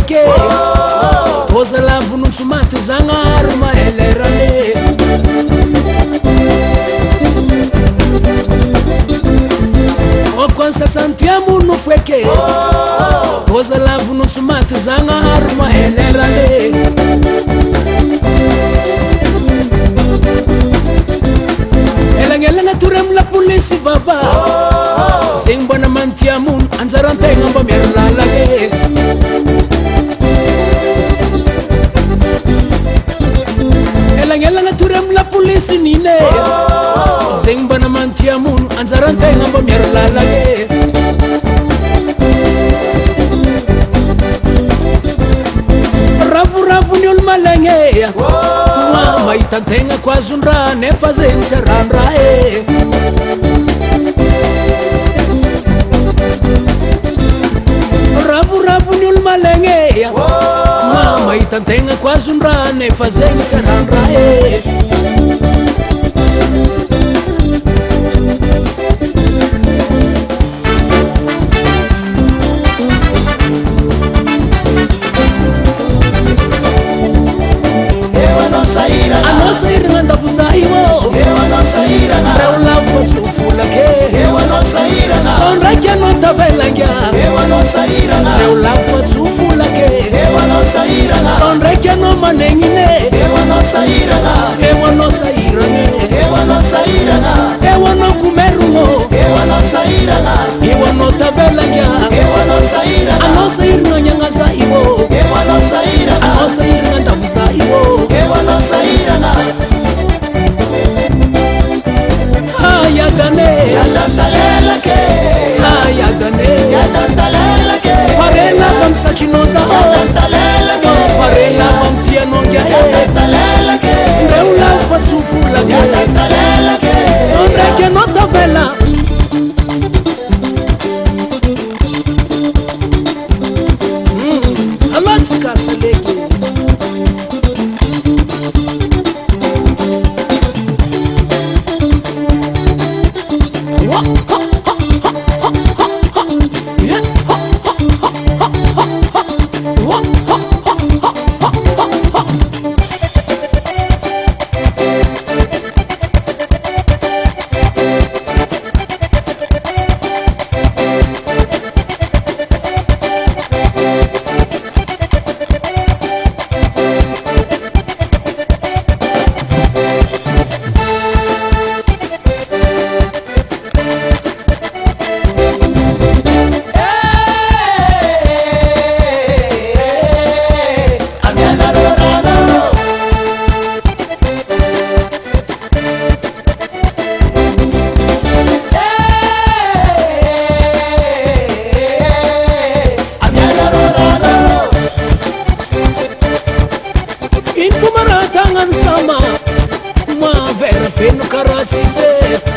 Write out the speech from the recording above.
feke toza lavunu sumaty zagnary mahelerane okonsa santiamuno feke toza lavunu sumaty zagnary mahelerane elagna turem la polisi baba zegny mbana mantiamono anjarantegna mba miaro lalagny elagna turem la polisi nine zegny mbana mantiamono anjarantegna mba miaro lalagny ravoravo olo malagny mahitantegna ko azondraha nefa zegny tsy arandraha ravoravo olo malagny mahitantegna ko azondraha nefa zegny tsy arandraha anosa irana ndavozaivo reo lavo tsofulake so ndraiky ano tavelangya reo lavo tsofulake so ndraiky ano manegnine eo ano sairane eo ano kumeruno eo ano tavelangya anosa irana nyangazaivo anosa irana ndavozaivo ayagane parela vamsakinoza parela vamtianonga reula fatsufulage sonreke notavela alatskasalege Sama ma ver feno karatsise